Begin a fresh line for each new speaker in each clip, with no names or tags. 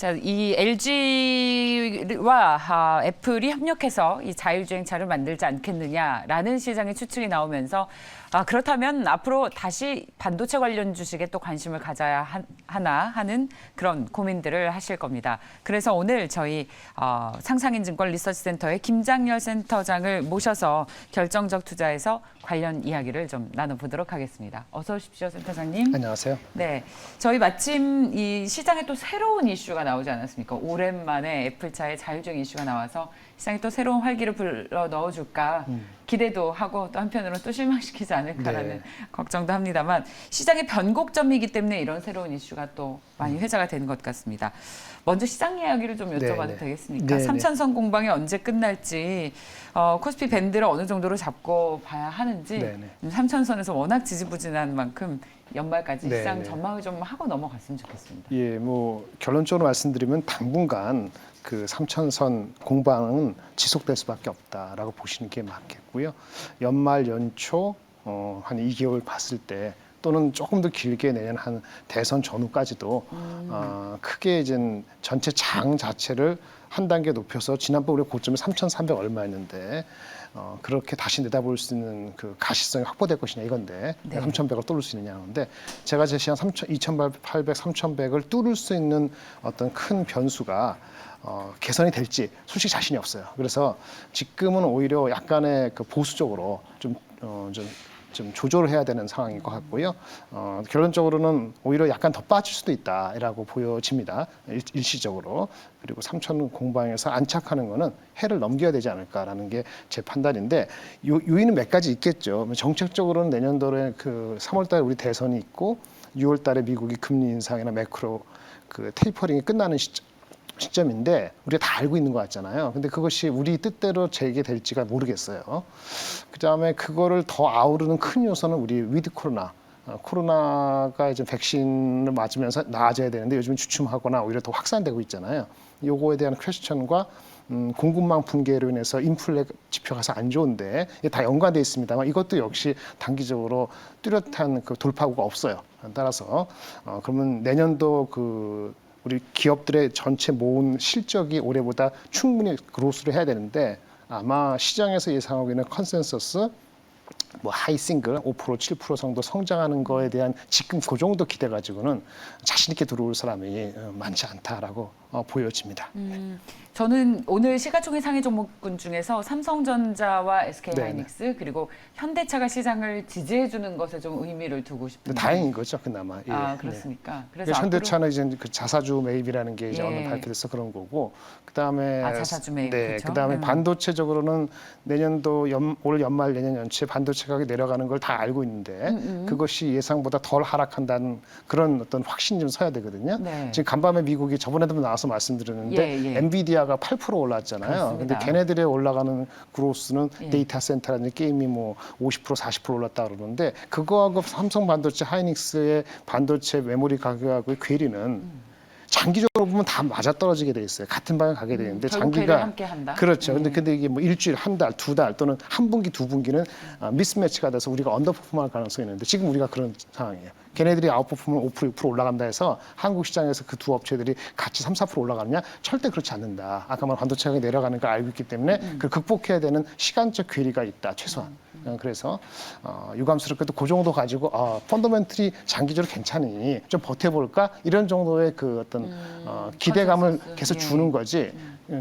자, 이 LG와 애플이 협력해서 이 자율주행차를 만들지 않겠느냐라는 시장의 추측이 나오면서 그렇다면 앞으로 다시 반도체 관련 주식에 또 관심을 가져야 하나 하는 그런 고민들을 하실 겁니다. 그래서 오늘 저희 상상인증권 리서치센터의 김장렬 센터장을 모셔서 결정적 투자에서 관련 이야기를 좀 나눠보도록 하겠습니다. 어서 오십시오, 센터장님.
안녕하세요.
네, 저희 마침 이 시장에 또 새로운 이슈가 나오지 않았습니까? 오랜만에 애플차의 자율주행 이슈가 나와서 시장에 또 새로운 활기를 불러 넣어줄까 기대도 하고 또 한편으로는 또 실망시키지 않을까라는 걱정도 합니다만 시장의 변곡점이기 때문에 이런 새로운 이슈가 또 많이 회자가 되는 것 같습니다. 먼저 시장 이야기를 좀 여쭤봐도 되겠습니까? 3천선 공방이 언제 끝날지 코스피 밴드를 어느 정도로 잡고 봐야 하는지 3천선에서 워낙 지지부진한 만큼 연말까지 시장 전망을 좀 하고 넘어갔으면 좋겠습니다.
예, 뭐 결론적으로 말씀드리면 당분간 그 3천선 공방은 지속될 수밖에 없다라고 보시는 게 맞겠고요. 연말 연초 한 2개월 봤을 때 또는 조금 더 길게 내년 한 대선 전후까지도 크게 이제 전체 장 자체를 한 단계 높여서 지난번 우리 고점이 3,300 얼마였는데 그렇게 다시 내다볼 수 있는 그 가시성이 확보될 것이냐 이건데 3,100을 뚫을 수 있느냐 하는데 제가 제시한 2,800, 3,100을 뚫을 수 있는 어떤 큰 변수가 개선이 될지 솔직히 자신이 없어요. 그래서 지금은 오히려 약간의 그 보수적으로 좀 조절을 해야 되는 상황인 것 같고요. 결론적으로는 오히려 약간 더 빠질 수도 있다라고 보여집니다. 일시적으로. 그리고 3천 공방에서 안착하는 거는 해를 넘겨야 되지 않을까라는 게 제 판단인데 요인은 몇 가지 있겠죠. 정책적으로는 내년도에 그 3월달에 우리 대선이 있고 6월달에 미국이 금리 인상이나 매크로 그 테이퍼링이 끝나는 시점인데 우리가 다 알고 있는 것 같잖아요. 근데 그것이 우리 뜻대로 재개될지가 모르겠어요. 그다음에 그거를 더 아우르는 큰 요소는 우리 위드 코로나. 코로나가 이제 백신을 맞으면서 나아져야 되는데 요즘 주춤하거나 오히려 더 확산되고 있잖아요. 요거에 대한 퀘스천과 공급망 붕괴로 인해서 인플레 지표가 안 좋은데 이게 다 연관돼 있습니다만 이것도 역시 단기적으로 뚜렷한 그 돌파구가 없어요. 따라서 그러면 내년도 우리 기업들의 전체 모은 실적이 올해보다 충분히 그로스를 해야 되는데 아마 시장에서 예상하고 있는 컨센서스 뭐 하이 싱글 5%, 7% 정도 성장하는 거에 대한 지금 그 정도 기대 가지고는 자신 있게 들어올 사람이 많지 않다라고 보여집니다.
저는 오늘 시가총액 상위 종목군 중에서 삼성전자와 SK하이닉스 그리고 현대차가 시장을 지지해주는 것에 좀 의미를 두고 싶은데
다행인 거죠, 그나마. 예.
그렇습니까? 그래서
현대차는 이제 그 자사주 매입이라는 게 이제 오늘 발표돼서 그런 거고, 그다음에
자사주 매입, 그렇죠?
그다음에 반도체적으로는 내년도 올 연말 내년 연초에 반도체 가격이 내려가는 걸 다 알고 있는데 그것이 예상보다 덜 하락한다는 그런 어떤 확신이 좀 서야 되거든요. 지금 간밤에 미국이 저번에도 나와서 말씀드렸는데 엔비디아가 8% 올랐잖아요. 근데 걔네들의 올라가는 그로스는 데이터 센터라든지 게임이 뭐 50%, 40% 올랐다 그러는데 그거하고 삼성 반도체, 하이닉스의 반도체 메모리 가격하고의 괴리는 장기적으로 보면 다 맞아떨어지게 돼 있어요. 같은 방향 가게 되는데 장기가
함께 한다.
그렇죠. 근데 이게 뭐 일주일, 한 달, 두 달 또는 한 분기, 두 분기는 미스매치가 돼서 우리가 언더퍼폼할 가능성이 있는데 지금 우리가 그런 상황이에요. 걔네들이 아웃퍼폼은 5%, 6% 올라간다 해서 한국 시장에서 그 두 업체들이 같이 3, 4% 올라가느냐? 절대 그렇지 않는다. 아까 말한 반도체 가격이 내려가는 걸 알고 있기 때문에 그걸 극복해야 되는 시간적 괴리가 있다. 최소한. 그래서 유감스럽게도 그 정도 가지고 펀더멘털이 장기적으로 괜찮으니 좀 버텨볼까 이런 정도의 그 어떤 기대감을 계속 주는 거지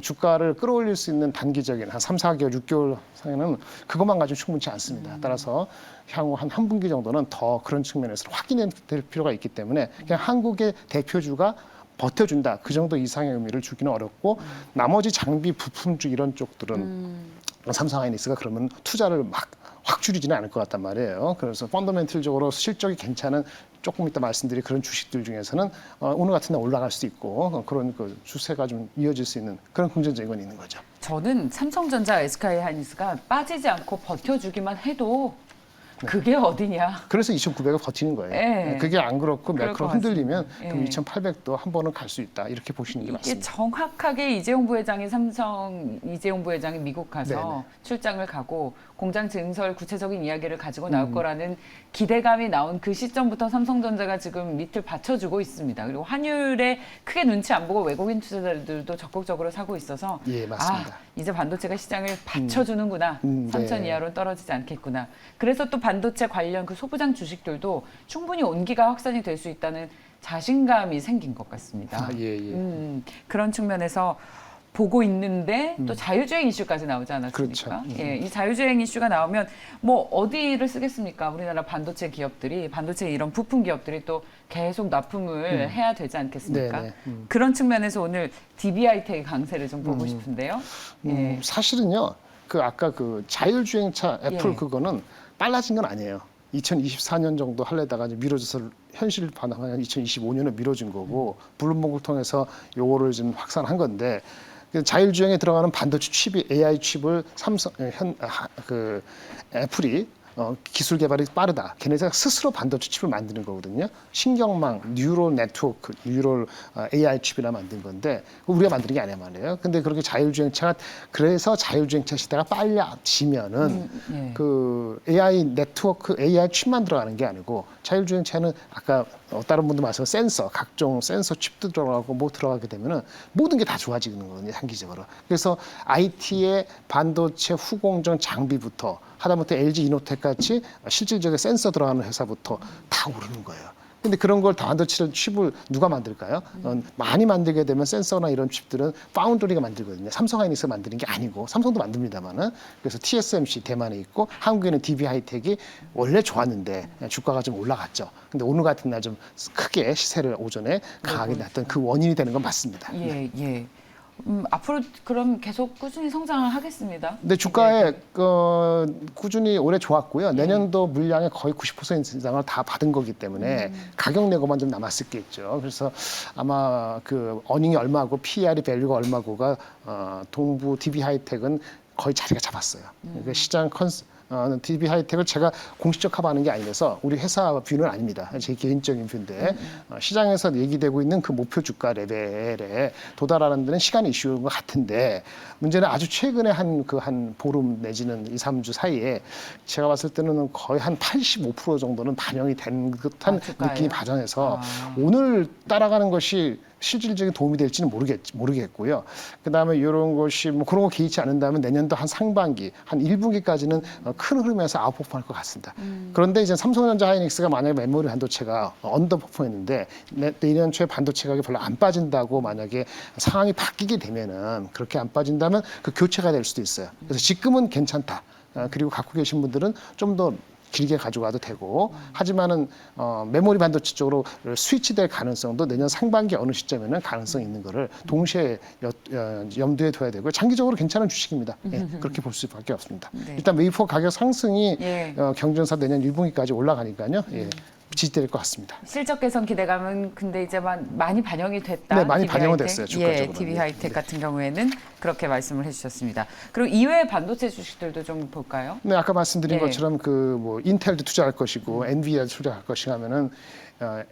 주가를 끌어올릴 수 있는 단기적인 한 3, 4개월, 6개월 사이는 그것만 가지고 충분치 않습니다. 따라서 향후 한 분기 정도는 더 그런 측면에서 확인될 필요가 있기 때문에 그냥 한국의 대표주가 버텨준다. 그 정도 이상의 의미를 주기는 어렵고 나머지 장비, 부품주 이런 쪽들은 삼성하이닉스가 그러면 투자를 막 확 줄이지는 않을 것 같단 말이에요. 그래서 펀더멘털적으로 실적이 괜찮은 조금 이따 말씀드릴 그런 주식들 중에서는 오늘 같은 날 올라갈 수 있고 그런 그 추세가 좀 이어질 수 있는 그런 긍정적인 건 있는 거죠.
저는 삼성전자, SK하이닉스가 빠지지 않고 버텨주기만 해도 그게 어디냐?
그래서 2,900을 버티는 거예요.
네.
그게 안 그렇고
그럴
매크로
것
흔들리면
같습니다.
그럼
네.
2,800도 한 번은 갈 수 있다. 이렇게 보시는 게
이게
맞습니다.
정확하게 이재용 부회장이 삼성 이재용 부회장이 미국 가서
네네.
출장을 가고 공장 증설 구체적인 이야기를 가지고 나올 거라는 기대감이 나온 그 시점부터 삼성전자가 지금 밑을 받쳐주고 있습니다. 그리고 환율에 크게 눈치 안 보고 외국인 투자자들도 적극적으로 사고 있어서
예, 맞습니다.
이제 반도체가 시장을 받쳐주는구나. 3천
네.
이하로 떨어지지 않겠구나. 그래서 또 반도체 관련 그 소부장 주식들도 충분히 온기가 확산이 될 수 있다는 자신감이 생긴 것 같습니다.
예, 예.
그런 측면에서 보고 있는데 또 자율주행 이슈까지 나오지 않았습니까?
그렇죠.
예, 이 자율주행 이슈가 나오면 뭐 어디를 쓰겠습니까? 우리나라 반도체 기업들이 반도체 이런 부품 기업들이 또 계속 납품을 해야 되지 않겠습니까?
네네.
그런 측면에서 오늘 DB하이텍의 강세를 좀 보고 싶은데요. 예.
사실은요. 그 아까 그 자율주행차 애플
예.
그거는 빨라진 건 아니에요. 2024년 정도 하려다가 이제 미뤄져서 현실 반응하면 2025년에 미뤄진 거고 블룸버그를 통해서 요거를 좀 확산한 건데 자율주행에 들어가는 반도체 칩이 AI 칩을 그 애플이 기술 개발이 빠르다. 걔네가 스스로 반도체 칩을 만드는 거거든요. 신경망, 뉴럴 네트워크, 뉴럴 AI 칩이라 만든 건데 우리가 만드는 게 아니야 말이에요. 근데 그렇게 자율주행차가 그래서 자율주행차 시대가 빨라지면은
예.
그 AI 네트워크, AI 칩만 들어가는 게 아니고 자율주행차는 아까 다른 분도 말씀 센서, 각종 센서 칩도 들어가고 뭐 들어가게 되면은 모든 게 다 좋아지는 거거든요, 단기적으로. 그래서 IT의 반도체 후공정 장비부터 하다못해 LG 이노텍 같이 실질적인 센서 들어가는 회사부터 다 오르는 거예요. 근데 그런 걸 반도체 칩을 누가 만들까요? 많이 만들게 되면 센서나 이런 칩들은 파운드리가 만들거든요. 삼성하이닉스가 만드는 게 아니고 삼성도 만듭니다만은 그래서 TSMC 대만에 있고 한국에는 DB 하이텍이 원래 좋았는데 주가가 좀 올라갔죠. 근데 오늘 같은 날 좀 크게 시세를 오전에 강하게 났던 그 원인이 되는 건 맞습니다.
예, 예. 앞으로 그럼 계속 꾸준히 성장을 하겠습니다.
근데 주가에 꾸준히 올해 좋았고요. 내년도 물량의 거의 90% 이상을 다 받은 거기 때문에 가격 내고만 좀 남았었겠죠. 그래서 아마 그 어닝이 얼마고 PER이 밸류가 얼마고가 동부 DB 하이텍은 거의 자리가 잡았어요. 그러니까 시장 DB 하이텍을 제가 공식적 커버하는 게 아니라서 우리 회사 뷰는 아닙니다. 제 개인적인 뷰인데 시장에서 얘기되고 있는 그 목표 주가 레벨에 도달하는 데는 시간이 이슈인 것 같은데 문제는 아주 최근에 한 보름 내지는 2, 3주 사이에 제가 봤을 때는 거의 한 85% 정도는 반영이 된 듯한 느낌이 반영해서 오늘 따라가는 것이 실질적인 도움이 될지는 모르겠고요. 그다음에 이런 것이 뭐 그런 거 개의치 않는다면 내년도 한 상반기, 한 1분기까지는 큰 흐름에서 아웃퍼폼할 것 같습니다. 그런데 이제 삼성전자 하이닉스가 만약에 메모리 반도체가 언더퍼폼했는데 내년 초에 반도체 가격이 별로 안 빠진다고 만약에 상황이 바뀌게 되면은 그렇게 안 빠진다면 그 교체가 될 수도 있어요. 그래서 지금은 괜찮다. 그리고 갖고 계신 분들은 좀 더 길게 가져가도 되고 하지만은 메모리 반도체 쪽으로 스위치될 가능성도 내년 상반기 어느 시점에는 가능성이 있는 거를 동시에 염두에 둬야 되고 장기적으로 괜찮은 주식입니다. 예, 그렇게 볼 수밖에 없습니다.
네.
일단 웨이퍼 가격 상승이
예.
경전사 내년 1분기까지 올라가니까요. 예, 지지될 것 같습니다.
실적 개선 기대감은 근데 이제 많이 반영이 됐다.
네, 많이
DB
반영은
하이텍?
됐어요,
예,
주가적으로는.
DB 하이텍
네.
같은 경우에는 그렇게 말씀을 해주셨습니다. 그리고 이외의 반도체 주식들도 좀 볼까요?
네, 아까 말씀드린
네.
것처럼 그 뭐 인텔도 투자할 것이고 엔비디아도 투자할 것이고 하면은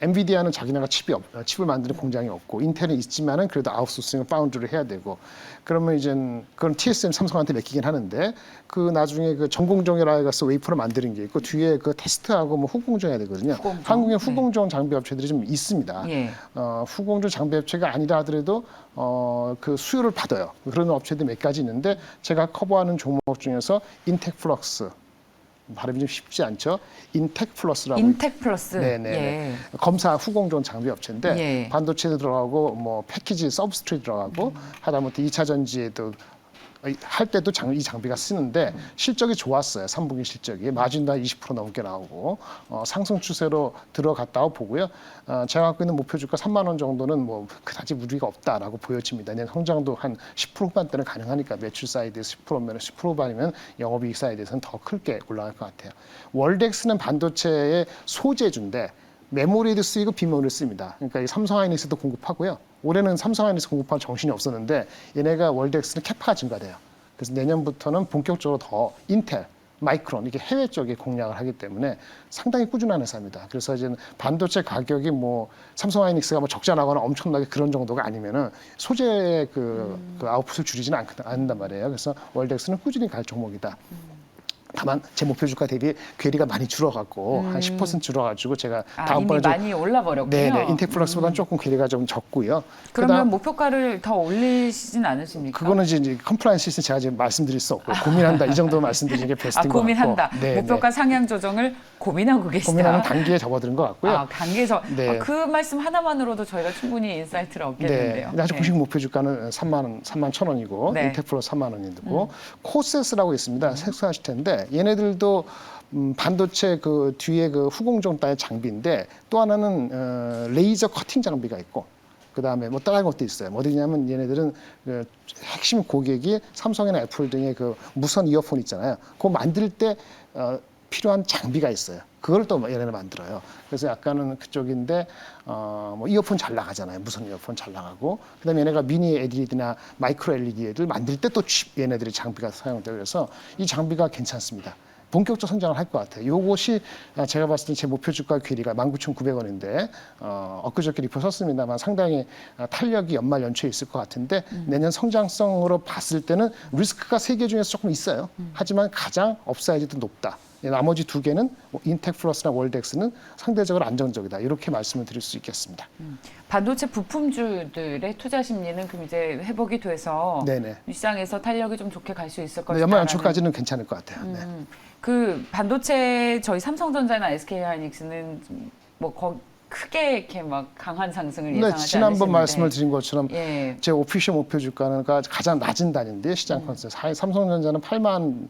엔비디아는 자기네가 칩을 만드는 공장이 없고 인텔은 있지만은 그래도 아웃소싱을 파운드를 해야 되고 그러면 이제 그건 TSM 삼성한테 맡기긴 하는데 그 나중에 그 전공정이라 해서 웨이퍼를 만드는 게 있고 뒤에 그 테스트하고 뭐 후공정 해야 되거든요.
후공정.
한국에 후공정 장비 업체들이 좀 있습니다.
예.
후공정 장비 업체가 아니라 하더라도 그 수요를 받아요. 그런 업체들이 몇 가지 있는데 제가 커버하는 종목 중에서 인텍플럭스 발음이 좀 쉽지 않죠. 인텍플러스라고.
인텍플러스.
네네.
예.
검사 후공정 장비 업체인데
예.
반도체도 들어가고 뭐 패키지 서브스트레이트 들어가고 하다못해 2차 전지에도 할 때도 이 장비가 쓰는데 실적이 좋았어요. 3분기 실적이 마진도 한 20% 넘게 나오고 상승 추세로 들어갔다고 보고요. 제가 갖고 있는 목표 주가 3만 원 정도는 뭐 그다지 무리가 없다라고 보여집니다. 내년 성장도 한 10% 후반대는 가능하니까 매출 사이드에서 10%면 10% 후반이면 영업이익 사이드에서는 더 크게 올라갈 것 같아요. 월덱스는 반도체의 소재주인데 메모리도 쓰이고 비메모리도 씁니다. 그러니까 이 삼성하이닉스도 공급하고요. 올해는 삼성하이닉스 공급할 정신이 없었는데 얘네가 월덱스는 캐파가 증가돼요. 그래서 내년부터는 본격적으로 더 인텔, 마이크론 이게 해외 쪽에 공략을 하기 때문에 상당히 꾸준한 회사입니다. 그래서 이제 반도체 가격이 뭐 삼성 하이닉스가 뭐 적자나거나 엄청나게 그런 정도가 아니면은 소재 그 아웃풋을 줄이지는 않는단 말이에요. 그래서 월덱스는 꾸준히 갈 종목이다. 다만 제 목표 주가 대비 괴리가 많이 줄어갖고 한 10% 줄어가지고 제가 다음번에
이미 많이 올라버렸군요.
네네 인텍플러스보다는 조금 괴리가 좀 적고요.
그러면 목표가를 더 올리시진 않으십니까?
그거는 이제 컴플라이언스 시스템 제가 지금 말씀드릴 수 없고 고민한다 이 정도 말씀드리는 게 베스트인 것 같고.
고민한다. 목표가 상향 조정을 고민하고 계시다.
고민하는 단계에 접어드는 것 같고요.
단계에서
네.
그 말씀 하나만으로도 저희가 충분히 인사이트를 얻겠는데요.
네. 아직 공식 목표 주가는 3만 1,000원이고
네.
인텍플러스 3만 원이고 코세스라고 있습니다. 색소하실 텐데 얘네들도 반도체 그 뒤에 그 후공정 따의 장비인데 또 하나는 레이저 커팅 장비가 있고 그다음에 뭐 다른 것도 있어요. 어디냐면 얘네들은 그 핵심 고객이 삼성이나 애플 등의 그 무선 이어폰 있잖아요. 그거 만들 때 필요한 장비가 있어요. 그걸 또 얘네는 만들어요. 그래서 약간은 그쪽인데 뭐 이어폰 잘 나가잖아요. 무선 이어폰 잘 나가고 그다음에 얘네가 미니 LED나 마이크로 LED를 만들 때 또 얘네들이 장비가 사용돼요. 그래서 이 장비가 괜찮습니다. 본격적 성장을 할 것 같아요. 요것이 제가 봤을 때 제 목표 주가 괴리가 19,900원인데 엊그저께 리포 썼습니다만 상당히 탄력이 연말 연초에 있을 것 같은데 내년 성장성으로 봤을 때는 리스크가 세 개 중에서 조금 있어요. 하지만 가장 업사이드도 높다. 나머지 두 개는 인텍플러스나 월덱스는 상대적으로 안정적이다. 이렇게 말씀을 드릴 수 있겠습니다.
반도체 부품주들의 투자 심리는 그럼 이제 회복이 돼서
네네.
시장에서 탄력이 좀 좋게 갈 수 있을 것이다.
연말 연초까지는 괜찮을 것 같아요. 네.
그 반도체 저희 삼성전자나 SK하이닉스는 뭐 크게 이렇게 막 강한 상승을 예상하지
지난번
않으시는데.
말씀을 드린 것처럼 제 오피셜 목표 주가는 가장 낮은 단위인데 시장 컨센서스 삼성전자는 8만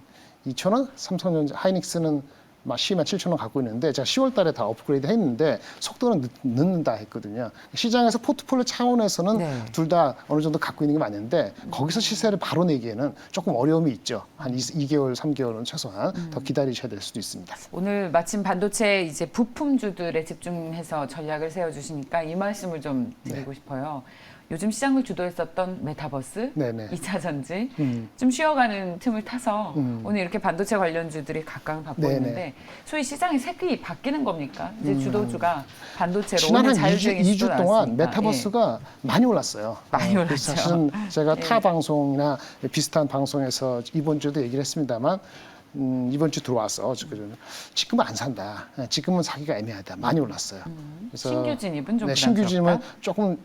2,000원, 삼성전자 하이닉스는 막 12만 7,000원 갖고 있는데 제가 10월 달에 다 업그레이드 했는데 속도는 늦는다 했거든요. 시장에서 포트폴리오 차원에서는 둘 다 어느 정도 갖고 있는 게 맞는데 거기서 시세를 바로 내기에는 조금 어려움이 있죠. 한 2개월, 3개월은 최소한 더 기다리셔야 될 수도 있습니다.
오늘 마침 반도체 이제 부품주들에 집중해서 전략을 세워주시니까 이 말씀을 좀 드리고 싶어요. 요즘 시장을 주도했었던 메타버스,
네네.
2차 전지 좀 쉬어가는 틈을 타서 오늘 이렇게 반도체 관련주들이 각광을 받고
네네.
있는데 소위 시장의 색이 바뀌는 겁니까? 이제 주도주가 반도체로
지난
오늘
한
자율주행
2주 동안 메타버스가 많이 올랐어요.
많이 올랐죠.
사실은 제가 타 방송이나 비슷한 방송에서 이번 주도 얘기를 했습니다만 이번 주 들어와서 지금은 안 산다. 지금은 사기가 애매하다. 많이 올랐어요. 그래서
신규 진입은 좀
신규 진입은
부담스럽다?
조금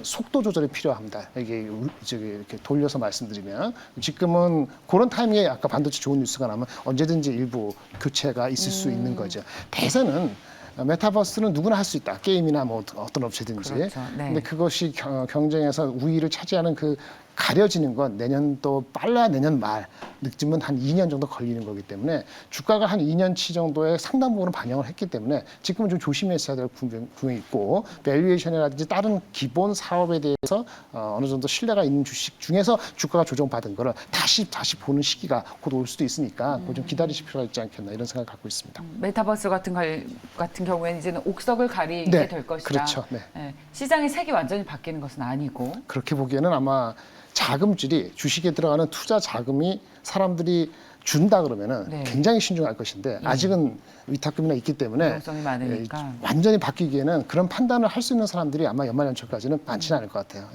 속도 조절이 필요합니다. 이게 이렇게 돌려서 말씀드리면 지금은 그런 타이밍에 아까 반도체 좋은 뉴스가 나면 언제든지 일부 교체가 있을 수 있는 거죠. 대세는 메타버스는 누구나 할 수 있다. 게임이나 뭐 어떤 업체든지.
그렇죠. 네.
근데 그것이 경쟁에서 우위를 차지하는 그 가려지는 건 내년도 빨라야 내년 말 늦으면 한 2년 정도 걸리는 거기 때문에 주가가 한 2년치 정도의 상당 부분을 반영을 했기 때문에 지금은 좀 조심했어야 될 부분이 있고 밸류에이션이라든지 다른 기본 사업에 대해서 어느 정도 신뢰가 있는 주식 중에서 주가가 조정받은 거를 다시 보는 시기가 곧 올 수도 있으니까 그거 좀 기다리실 필요가 있지 않겠나 이런 생각을 갖고 있습니다.
메타버스 같은 경우에는 이제는 옥석을 가리게 될 것이다.
그렇죠.
시장의 색이 완전히 바뀌는 것은 아니고
그렇게 보기에는 아마 자금줄이 주식에 들어가는 투자 자금이 사람들이 준다 그러면은 굉장히 신중할 것인데 아직은 위탁금이나 있기 때문에
위험성이 많으니까
완전히 바뀌기에는 그런 판단을 할 수 있는 사람들이 아마 연말 연초까지는 많지는 않을 것 같아요.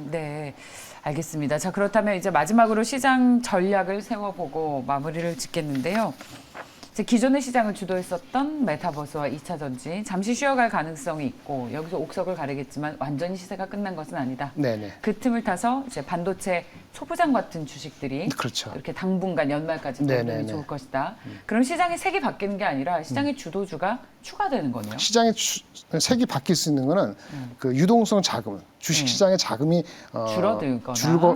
네, 알겠습니다. 자, 그렇다면 이제 마지막으로 시장 전략을 세워보고 마무리를 짓겠는데요. 이제 기존의 시장을 주도했었던 메타버스와 2차 전지 잠시 쉬어갈 가능성이 있고 여기서 옥석을 가리겠지만 완전히 시세가 끝난 것은 아니다.
네네.
그 틈을 타서 이제 반도체 소부장 같은 주식들이
그렇죠.
이렇게 당분간 연말까지 보름이 좋을 것이다. 그럼 시장의 색이 바뀌는 게 아니라 시장의 주도주가 추가되는 거네요.
시장의 색이 바뀔 수 있는 거는 그 유동성 자금은 주식 시장의 자금이
줄어들거나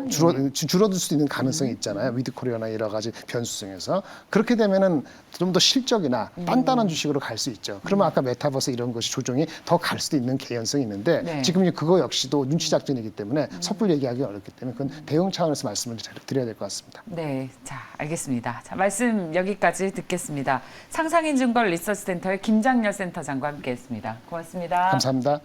줄어들 수도 있는 가능성이 있잖아요. 위드코리아나 여러 가지 변수성에서 그렇게 되면은 좀 더 실적이나 단단한 주식으로 갈 수 있죠. 그러면 아까 메타버스 이런 것이 조정이 더 갈 수도 있는 개연성이 있는데 지금 그거 역시도 눈치 작전이기 때문에 섣불리 얘기하기 어렵기 때문에 그건 대응 차원에서 말씀을 드려야 될 것 같습니다.
네, 자 알겠습니다. 자 말씀 여기까지 듣겠습니다. 상상인증권 리서치센터의 김장렬 센터장과 함께했습니다. 고맙습니다.
감사합니다.